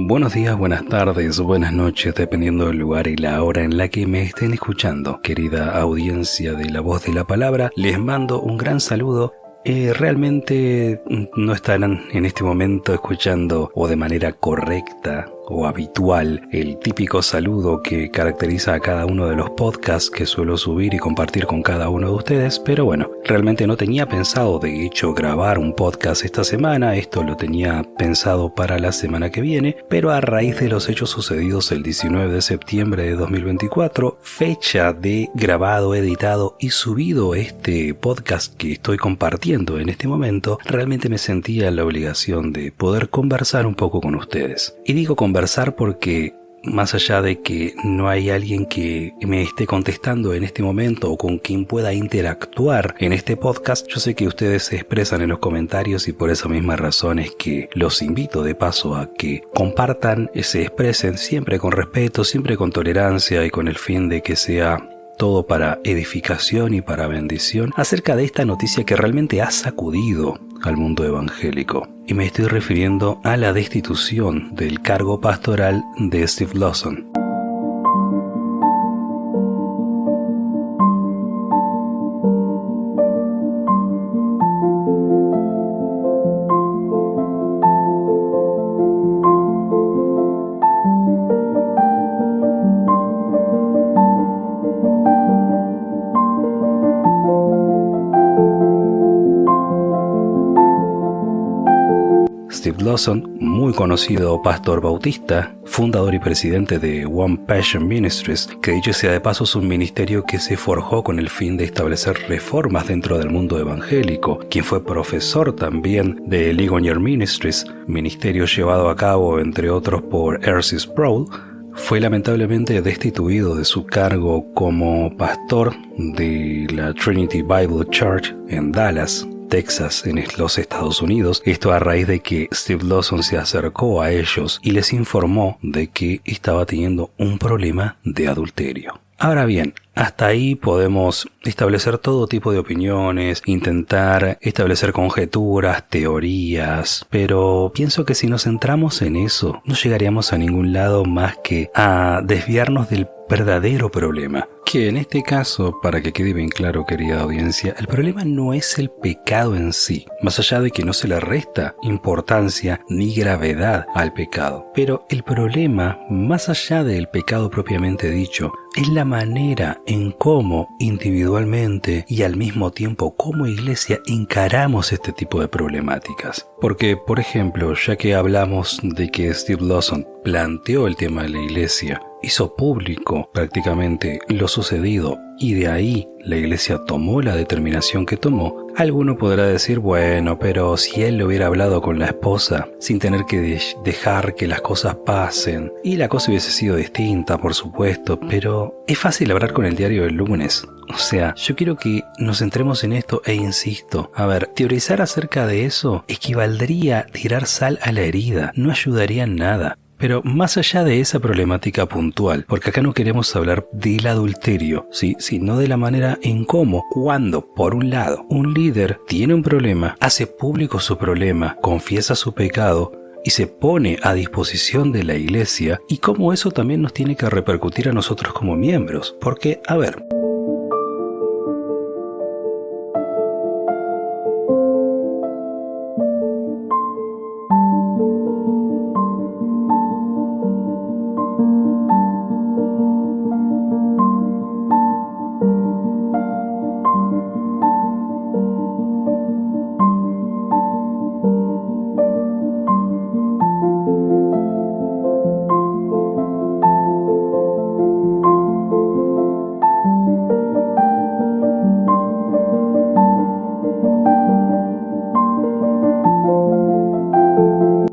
Buenos días, buenas tardes, buenas noches, dependiendo del lugar y la hora en la que me estén escuchando. Querida audiencia de La Voz de la Palabra, les mando un gran saludo. Realmente no estarán en este momento escuchando o de manera correcta o habitual el típico saludo que caracteriza a cada uno de los podcasts que suelo subir y compartir con cada uno de ustedes, pero bueno, realmente no tenía pensado de hecho grabar un podcast esta semana, esto lo tenía pensado para la semana que viene, pero a raíz de los hechos sucedidos el 19 de septiembre de 2024, fecha de grabado, editado y subido este podcast que estoy compartiendo en este momento, realmente me sentía la obligación de poder conversar un poco con ustedes. Y digo conversar porque más allá de que no hay alguien que me esté contestando en este momento o con quien pueda interactuar en este podcast, yo sé que ustedes se expresan en los comentarios y por esa misma razón es que los invito de paso a que compartan, se expresen siempre con respeto, siempre con tolerancia y con el fin de que sea todo para edificación y para bendición acerca de esta noticia que realmente ha sacudido al mundo evangélico. Y me estoy refiriendo a la destitución del cargo pastoral de Steve Lawson. Steve Lawson, muy conocido pastor bautista, fundador y presidente de One Passion Ministries, que dicho sea de paso es un ministerio que se forjó con el fin de establecer reformas dentro del mundo evangélico, quien fue profesor también de Ligonier Ministries, ministerio llevado a cabo entre otros por R.C. Sproul, fue lamentablemente destituido de su cargo como pastor de la Trinity Bible Church en Dallas, Texas, en los Estados Unidos. Esto a raíz de que Steve Lawson se acercó a ellos y les informó de que estaba teniendo un problema de adulterio. Ahora bien, hasta ahí podemos establecer todo tipo de opiniones, intentar establecer conjeturas, teorías, pero pienso que si nos centramos en eso, no llegaríamos a ningún lado más que a desviarnos del verdadero problema. Que en este caso, para que quede bien claro, querida audiencia, el problema no es el pecado en sí, más allá de que no se le resta importancia ni gravedad al pecado. Pero el problema, más allá del pecado propiamente dicho, es la manera en cómo individualmente y al mismo tiempo como iglesia encaramos este tipo de problemáticas. Porque, por ejemplo, ya que hablamos de que Steve Lawson planteó el tema de la iglesia, hizo público prácticamente lo sucedido y de ahí la iglesia tomó la determinación que tomó, alguno podrá decir, bueno, pero si él le hubiera hablado con la esposa sin tener que dejar que las cosas pasen, y la cosa hubiese sido distinta, por supuesto, pero es fácil hablar con el diario del lunes. O sea, yo quiero que nos centremos en esto e insisto, a ver, teorizar acerca de eso equivaldría a tirar sal a la herida, no ayudaría en nada. Pero más allá de esa problemática puntual, porque acá no queremos hablar del adulterio, ¿sí? Sino de la manera en cómo, cuando, por un lado, un líder tiene un problema, hace público su problema, confiesa su pecado y se pone a disposición de la iglesia, y cómo eso también nos tiene que repercutir a nosotros como miembros. Porque, a ver,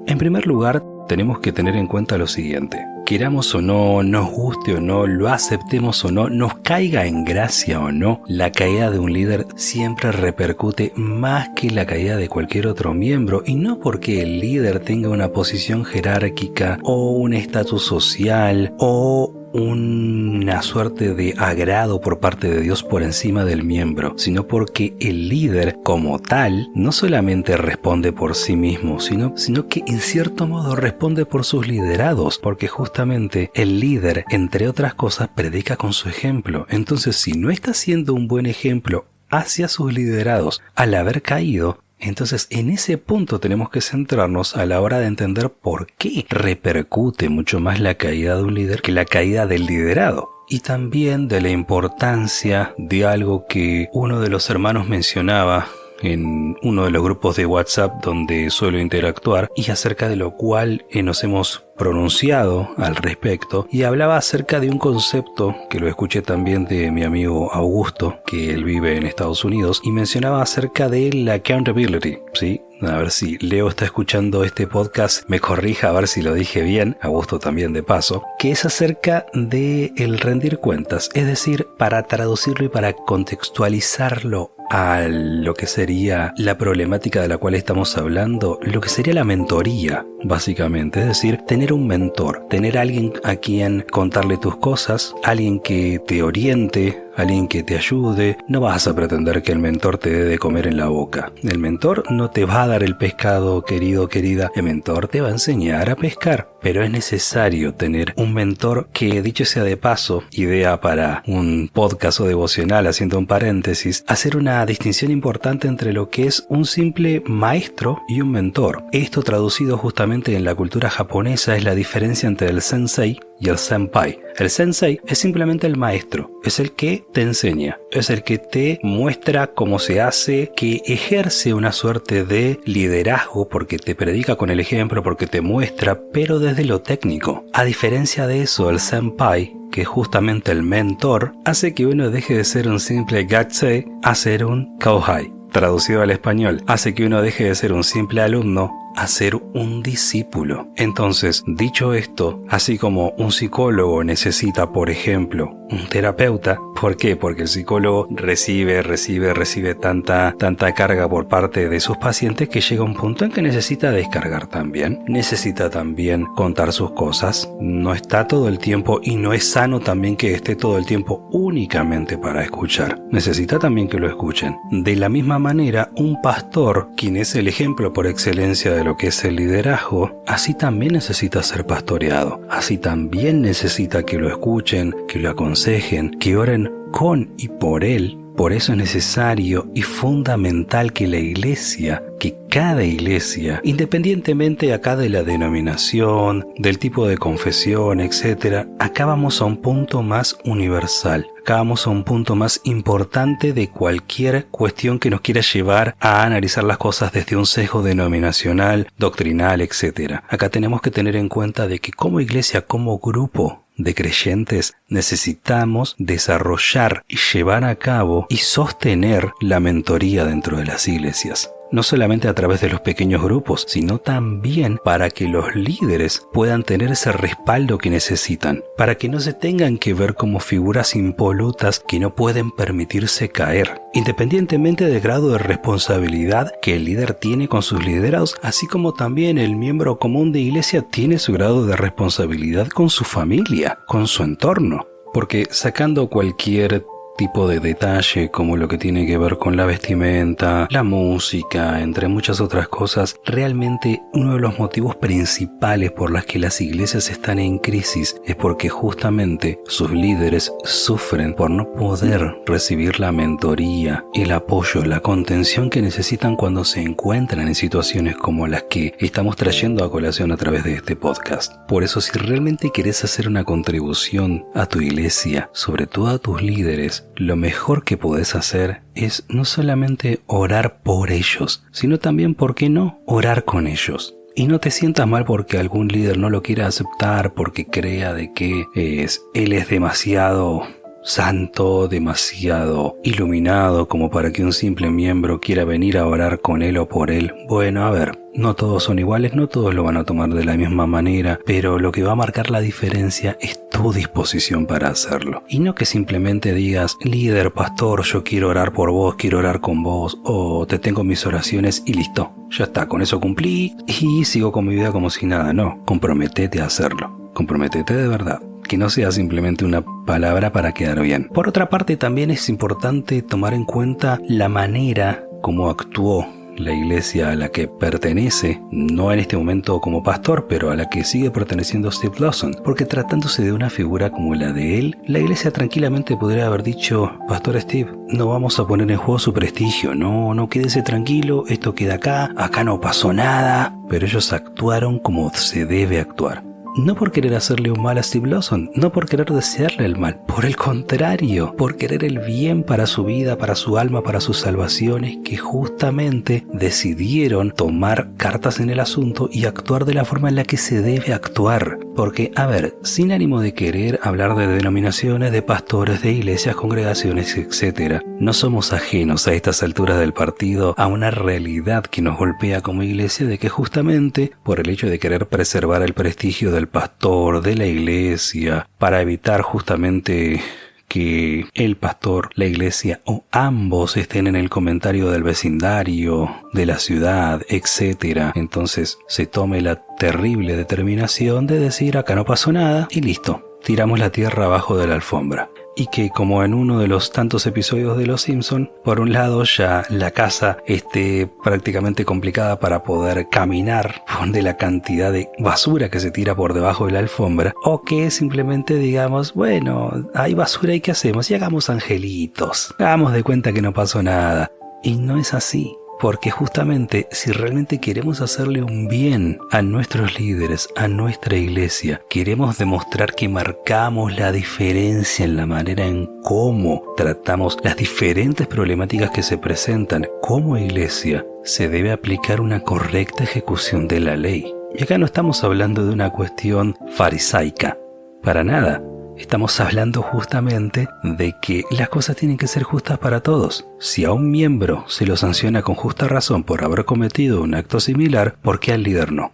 en primer lugar, tenemos que tener en cuenta lo siguiente. Queramos o no, nos guste o no, lo aceptemos o no, nos caiga en gracia o no, la caída de un líder siempre repercute más que la caída de cualquier otro miembro, y no porque el líder tenga una posición jerárquica o un estatus social o una suerte de agrado por parte de Dios por encima del miembro, sino porque el líder como tal no solamente responde por sí mismo, sino que en cierto modo responde por sus liderados, porque justamente el líder, entre otras cosas, predica con su ejemplo. Entonces, si no está siendo un buen ejemplo hacia sus liderados al haber caído, entonces en ese punto tenemos que centrarnos a la hora de entender por qué repercute mucho más la caída de un líder que la caída del liderado. Y también de la importancia de algo que uno de los hermanos mencionaba en uno de los grupos de WhatsApp donde suelo interactuar, y acerca de lo cual nos hemos pronunciado al respecto, y hablaba acerca de un concepto que lo escuché también de mi amigo Augusto, que él vive en Estados Unidos, y mencionaba acerca de la accountability, ¿sí? A ver si Leo está escuchando este podcast, me corrija a ver si lo dije bien, Augusto también de paso, que es acerca de el rendir cuentas, es decir, para traducirlo y para contextualizarlo a lo que sería la problemática de la cual estamos hablando, lo que sería la mentoría, básicamente, es decir, tener un mentor, tener alguien a quien contarle tus cosas, alguien que te oriente, alguien que te ayude. No vas a pretender que el mentor te dé de comer en la boca. El mentor no te va a dar el pescado, querido, querida. El mentor te va a enseñar a pescar. Pero es necesario tener un mentor que, dicho sea de paso, idea para un podcast o devocional, haciendo un paréntesis, hacer una distinción importante entre lo que es un simple maestro y un mentor. Esto, traducido justamente en la cultura japonesa, es la diferencia entre el sensei y el senpai. El sensei es simplemente el maestro, es el que te enseña, es el que te muestra cómo se hace, que ejerce una suerte de liderazgo porque te predica con el ejemplo, porque te muestra, pero desde lo técnico. A diferencia de eso, el senpai, que es justamente el mentor, hace que uno deje de ser un simple gatsei a ser un kauhai. Traducido al español, hace que uno deje de ser un simple alumno a ser un discípulo. Entonces, dicho esto, así como un psicólogo necesita, por ejemplo, un terapeuta, ¿por qué? Porque el psicólogo recibe tanta carga por parte de sus pacientes que llega un punto en que necesita descargar también. Necesita también contar sus cosas. No está todo el tiempo, y no es sano también que esté todo el tiempo únicamente para escuchar. Necesita también que lo escuchen. De la misma manera, un pastor, quien es el ejemplo por excelencia de lo que es el liderazgo, así también necesita ser pastoreado. Así también necesita que lo escuchen, que lo aconsejen, que oren con y por él. Por eso es necesario y fundamental que la iglesia, que cada iglesia, independientemente acá de la denominación, del tipo de confesión, etc., acá vamos a un punto más universal. Acá vamos a un punto más importante de cualquier cuestión que nos quiera llevar a analizar las cosas desde un sesgo denominacional, doctrinal, etc. Acá tenemos que tener en cuenta de que como iglesia, como grupo de creyentes, necesitamos desarrollar y llevar a cabo y sostener la mentoría dentro de las iglesias. No solamente a través de los pequeños grupos, sino también para que los líderes puedan tener ese respaldo que necesitan, para que no se tengan que ver como figuras impolutas que no pueden permitirse caer, independientemente del grado de responsabilidad que el líder tiene con sus liderados, así como también el miembro común de iglesia tiene su grado de responsabilidad con su familia, con su entorno. Porque sacando cualquier tipo de detalle como lo que tiene que ver con la vestimenta, la música, entre muchas otras cosas, realmente uno de los motivos principales por las que las iglesias están en crisis es porque justamente sus líderes sufren por no poder recibir la mentoría, el apoyo, la contención que necesitan cuando se encuentran en situaciones como las que estamos trayendo a colación a través de este podcast. Por eso, si realmente querés hacer una contribución a tu iglesia, sobre todo a tus líderes, lo mejor que podés hacer es no solamente orar por ellos, sino también, ¿por qué no?, orar con ellos. Y no te sientas mal porque algún líder no lo quiera aceptar, porque crea de que él es demasiado santo, demasiado iluminado como para que un simple miembro quiera venir a orar con él o por él. Bueno, a ver, no todos son iguales, no todos lo van a tomar de la misma manera, pero lo que va a marcar la diferencia es tu disposición para hacerlo. Y no que simplemente digas, líder, pastor, yo quiero orar por vos, quiero orar con vos, o te tengo mis oraciones y listo. Ya está, con eso cumplí y sigo con mi vida como si nada. No, comprométete a hacerlo. Comprométete de verdad. Que no sea simplemente una palabra para quedar bien. Por otra parte, también es importante tomar en cuenta la manera como actuó la iglesia a la que pertenece, no en este momento como pastor, pero a la que sigue perteneciendo Steve Lawson, porque tratándose de una figura como la de él, la iglesia tranquilamente podría haber dicho, Pastor Steve, no vamos a poner en juego su prestigio, no quédese tranquilo, esto queda acá no pasó nada, pero ellos actuaron como se debe actuar. No por querer hacerle un mal a Steve Lawson, no por querer desearle el mal, por el contrario, por querer el bien para su vida, para su alma, para sus salvaciones, que justamente decidieron tomar cartas en el asunto y actuar de la forma en la que se debe actuar. Porque, a ver, sin ánimo de querer hablar de denominaciones, de pastores, de iglesias, congregaciones, etc., no somos ajenos a estas alturas del partido a una realidad que nos golpea como iglesia de que justamente por el hecho de querer preservar el prestigio del pastor, de la iglesia, para evitar justamente que el pastor, la iglesia o ambos estén en el comentario del vecindario, de la ciudad, etc. Entonces se tome la terrible determinación de decir acá no pasó nada y listo, tiramos la tierra abajo de la alfombra. Y que como en uno de los tantos episodios de Los Simpson, por un lado ya la casa esté prácticamente complicada para poder caminar de la cantidad de basura que se tira por debajo de la alfombra, o que simplemente digamos, bueno, hay basura y ¿qué hacemos? Y hagamos angelitos, hagamos de cuenta que no pasó nada. Y no es así. Porque justamente si realmente queremos hacerle un bien a nuestros líderes, a nuestra iglesia, queremos demostrar que marcamos la diferencia en la manera en cómo tratamos las diferentes problemáticas que se presentan como iglesia, se debe aplicar una correcta ejecución de la ley. Y acá no estamos hablando de una cuestión farisaica, para nada. Estamos hablando justamente de que las cosas tienen que ser justas para todos. Si a un miembro se lo sanciona con justa razón por haber cometido un acto similar, ¿por qué al líder no?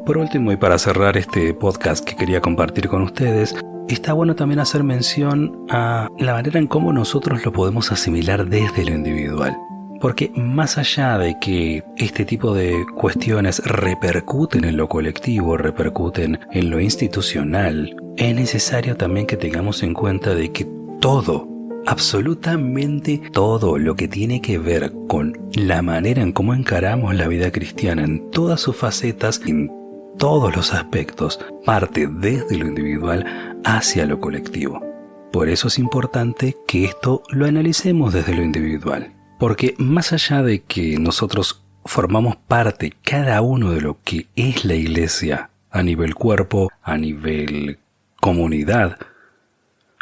Por último, y para cerrar este podcast que quería compartir con ustedes, está bueno también hacer mención a la manera en cómo nosotros lo podemos asimilar desde lo individual. Porque más allá de que este tipo de cuestiones repercuten en lo colectivo, repercuten en lo institucional, es necesario también que tengamos en cuenta de que todo, absolutamente todo lo que tiene que ver con la manera en cómo encaramos la vida cristiana en todas sus facetas, en todos los aspectos, parte desde lo individual hacia lo colectivo. Por eso es importante que esto lo analicemos desde lo individual. Porque más allá de que nosotros formamos parte cada uno de lo que es la iglesia, a nivel cuerpo, a nivel comunidad,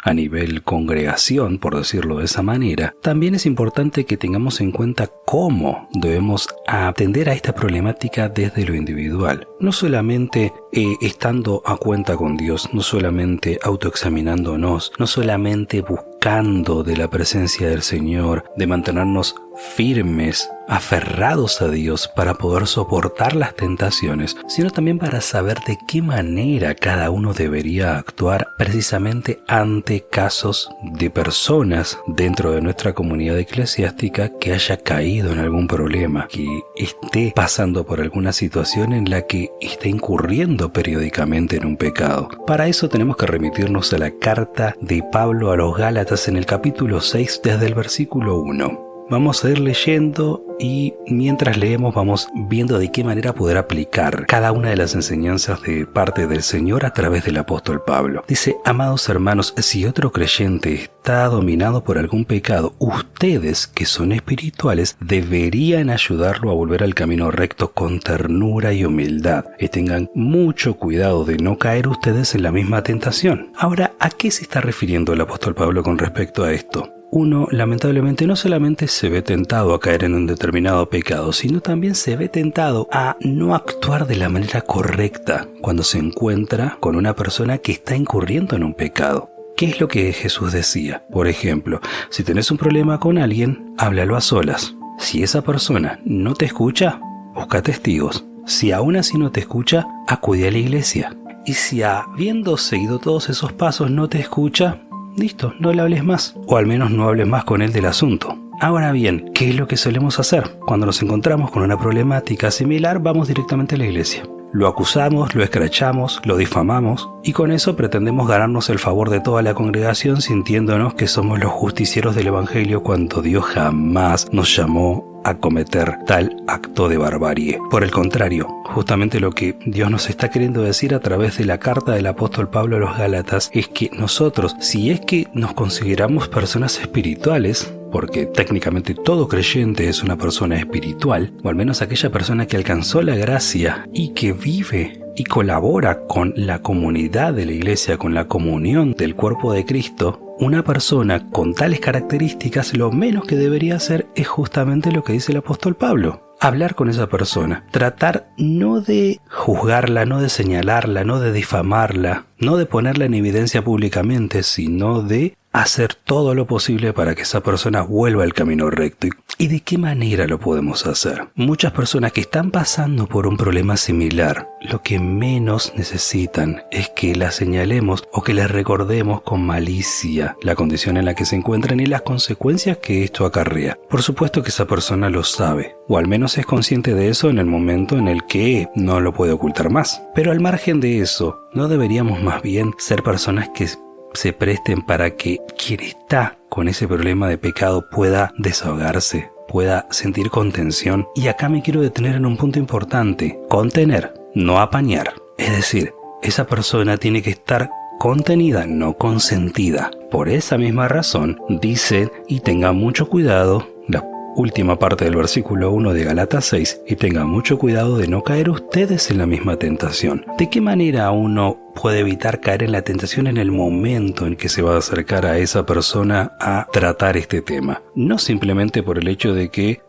a nivel congregación, por decirlo de esa manera, también es importante que tengamos en cuenta cómo debemos atender a esta problemática desde lo individual. No solamente estando a cuenta con Dios, no solamente autoexaminándonos, no solamente buscando de la presencia del Señor, de mantenernos firmes aferrados a Dios para poder soportar las tentaciones, sino también para saber de qué manera cada uno debería actuar precisamente ante casos de personas dentro de nuestra comunidad eclesiástica que haya caído en algún problema, que esté pasando por alguna situación en la que esté incurriendo periódicamente en un pecado. Para eso tenemos que remitirnos a la carta de Pablo a los Gálatas en el capítulo 6 desde el versículo 1. Vamos a ir leyendo y mientras leemos vamos viendo de qué manera poder aplicar cada una de las enseñanzas de parte del Señor a través del apóstol Pablo. Dice: amados hermanos, si otro creyente está dominado por algún pecado, ustedes que son espirituales deberían ayudarlo a volver al camino recto con ternura y humildad. Y tengan mucho cuidado de no caer ustedes en la misma tentación. Ahora, ¿a qué se está refiriendo el apóstol Pablo con respecto a esto? Uno, lamentablemente, no solamente se ve tentado a caer en un determinado pecado, sino también se ve tentado a no actuar de la manera correcta cuando se encuentra con una persona que está incurriendo en un pecado. ¿Qué es lo que Jesús decía? Por ejemplo, si tenés un problema con alguien, háblalo a solas. Si esa persona no te escucha, busca testigos. Si aún así no te escucha, acude a la iglesia. Y si habiendo seguido todos esos pasos no te escucha, listo, no le hables más, o al menos no hables más con él del asunto. Ahora bien, ¿qué es lo que solemos hacer? Cuando nos encontramos con una problemática similar, vamos directamente a la iglesia. Lo acusamos, lo escrachamos, lo difamamos, y con eso pretendemos ganarnos el favor de toda la congregación sintiéndonos que somos los justicieros del evangelio cuando Dios jamás nos llamó a cometer tal acto de barbarie. Por el contrario, justamente lo que Dios nos está queriendo decir a través de la carta del apóstol Pablo a los Gálatas es que nosotros, si es que nos consideramos personas espirituales, porque técnicamente todo creyente es una persona espiritual, o al menos aquella persona que alcanzó la gracia y que vive y colabora con la comunidad de la iglesia, con la comunión del cuerpo de Cristo, una persona con tales características lo menos que debería hacer es justamente lo que dice el apóstol Pablo. Hablar con esa persona, tratar no de juzgarla, no de señalarla, no de difamarla, no de ponerla en evidencia públicamente, sino de hacer todo lo posible para que esa persona vuelva al camino recto. ¿Y de qué manera lo podemos hacer? Muchas personas que están pasando por un problema similar, lo que menos necesitan es que la señalemos o que les recordemos con malicia la condición en la que se encuentran y las consecuencias que esto acarrea. Por supuesto que esa persona lo sabe, o al menos es consciente de eso en el momento en el que no lo puede ocultar más. Pero al margen de eso, ¿no deberíamos más bien ser personas que se presten para que quien está con ese problema de pecado pueda desahogarse, pueda sentir contención? Y acá me quiero detener en un punto importante: contener, no apañar. Es decir, esa persona tiene que estar contenida, no consentida. Por esa misma razón, dice, y tenga mucho cuidado, la última parte del versículo 1 de Gálatas 6, y tengan mucho cuidado de no caer ustedes en la misma tentación. ¿De qué manera uno puede evitar caer en la tentación en el momento en que se va a acercar a esa persona a tratar este tema? No simplemente por el hecho de que,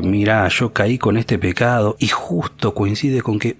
mira, yo caí con este pecado y justo coincide con que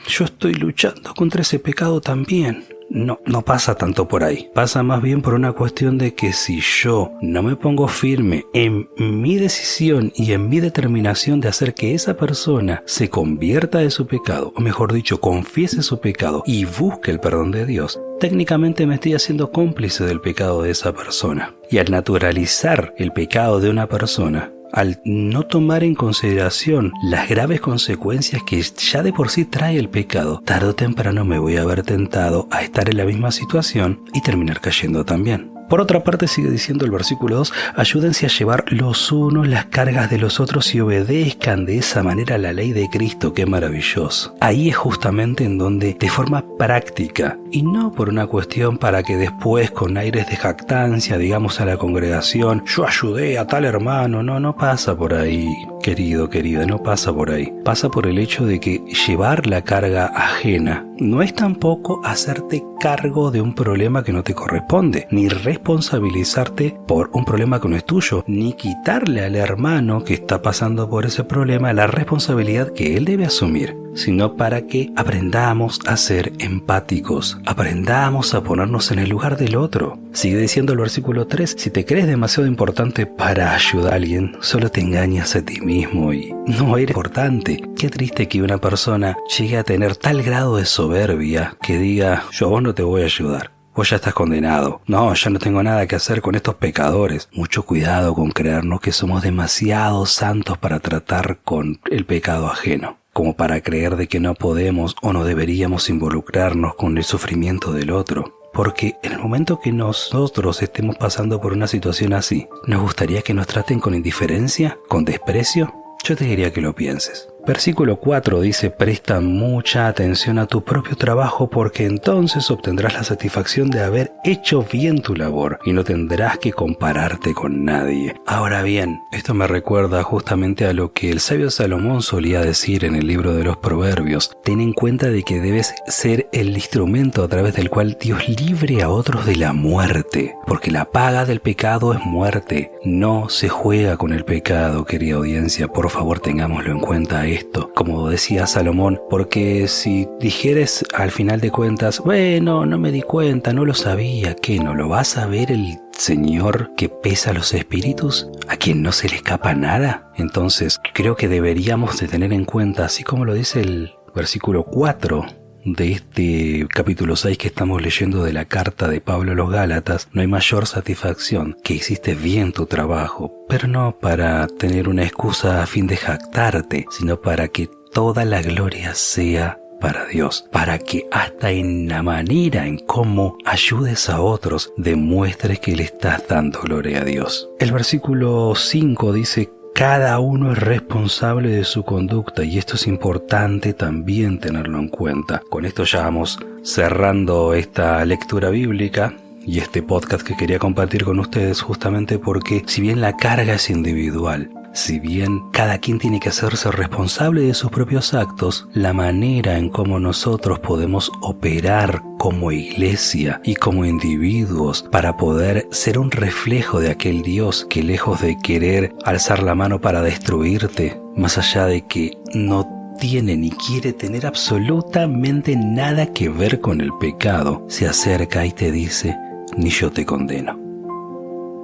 yo estoy luchando contra ese pecado también. No pasa tanto por ahí. Pasa más bien por una cuestión de que si yo no me pongo firme en mi decisión y en mi determinación de hacer que esa persona se convierta de su pecado, o mejor dicho, confiese su pecado y busque el perdón de Dios, técnicamente me estoy haciendo cómplice del pecado de esa persona. Y al naturalizar el pecado de una persona, al no tomar en consideración las graves consecuencias que ya de por sí trae el pecado, tarde o temprano me voy a ver tentado a estar en la misma situación y terminar cayendo también. Por otra parte, sigue diciendo el versículo 2, ayúdense a llevar los unos las cargas de los otros y obedezcan de esa manera la ley de Cristo. ¡Qué maravilloso! Ahí es justamente en donde, de forma práctica, y no por una cuestión para que después con aires de jactancia digamos a la congregación, yo ayudé a tal hermano. No pasa por ahí, querido, querida, no pasa por ahí. Pasa por el hecho de que llevar la carga ajena no es tampoco hacerte cargo de un problema que no te corresponde, ni responsabilizarte por un problema que no es tuyo, ni quitarle al hermano que está pasando por ese problema la responsabilidad que él debe asumir, sino para que aprendamos a ser empáticos, aprendamos a ponernos en el lugar del otro. Sigue diciendo el versículo 3, si te crees demasiado importante para ayudar a alguien, solo te engañas a ti mismo y no eres importante. Qué triste que una persona llegue a tener tal grado de soberbia que diga, yo a vos no te voy a ayudar. Vos ya estás condenado. No, ya no tengo nada que hacer con estos pecadores. Mucho cuidado con creernos que somos demasiado santos para tratar con el pecado ajeno, como para creer de que no podemos o no deberíamos involucrarnos con el sufrimiento del otro. Porque en el momento que nosotros estemos pasando por una situación así, ¿nos gustaría que nos traten con indiferencia, con desprecio? Yo te diría que lo pienses. Versículo 4 dice, presta mucha atención a tu propio trabajo porque entonces obtendrás la satisfacción de haber hecho bien tu labor y no tendrás que compararte con nadie. Ahora bien, esto me recuerda justamente a lo que el sabio Salomón solía decir en el libro de los Proverbios. Ten en cuenta de que debes ser el instrumento a través del cual Dios libre a otros de la muerte, porque la paga del pecado es muerte. No se juega con el pecado, querida audiencia, por favor tengámoslo en cuenta esto, como decía Salomón, porque si dijeres al final de cuentas, bueno, no me di cuenta, no lo sabía, ¿qué? ¿No lo vas a ver el Señor que pesa los espíritus, a quien no se le escapa nada? Entonces creo que deberíamos de tener en cuenta, así como lo dice el versículo 4 de este capítulo 6 que estamos leyendo de la carta de Pablo a los Gálatas, no hay mayor satisfacción que hiciste bien tu trabajo, pero no para tener una excusa a fin de jactarte, sino para que toda la gloria sea para Dios, para que hasta en la manera en cómo ayudes a otros demuestres que le estás dando gloria a Dios. El versículo 5 dice, cada uno es responsable de su conducta y esto es importante también tenerlo en cuenta. Con esto ya vamos cerrando esta lectura bíblica y este podcast que quería compartir con ustedes justamente porque si bien la carga es individual, si bien cada quien tiene que hacerse responsable de sus propios actos, la manera en cómo nosotros podemos operar como iglesia y como individuos para poder ser un reflejo de aquel Dios que lejos de querer alzar la mano para destruirte, más allá de que no tiene ni quiere tener absolutamente nada que ver con el pecado, se acerca y te dice, ni yo te condeno.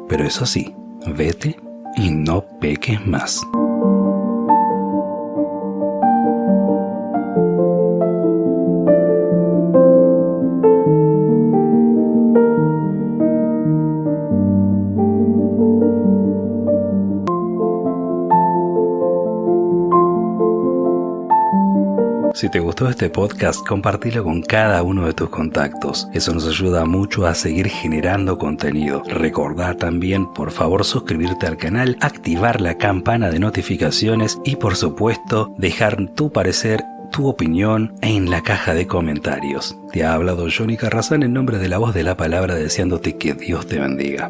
Pero eso sí, vete y no peques más. Si te gustó este podcast, compártelo con cada uno de tus contactos. Eso nos ayuda mucho a seguir generando contenido. Recordá también, por favor, suscribirte al canal, activar la campana de notificaciones y, por supuesto, dejar tu parecer, tu opinión en la caja de comentarios. Te ha hablado Johnny Carrazán en nombre de La Voz de la Palabra, deseándote que Dios te bendiga.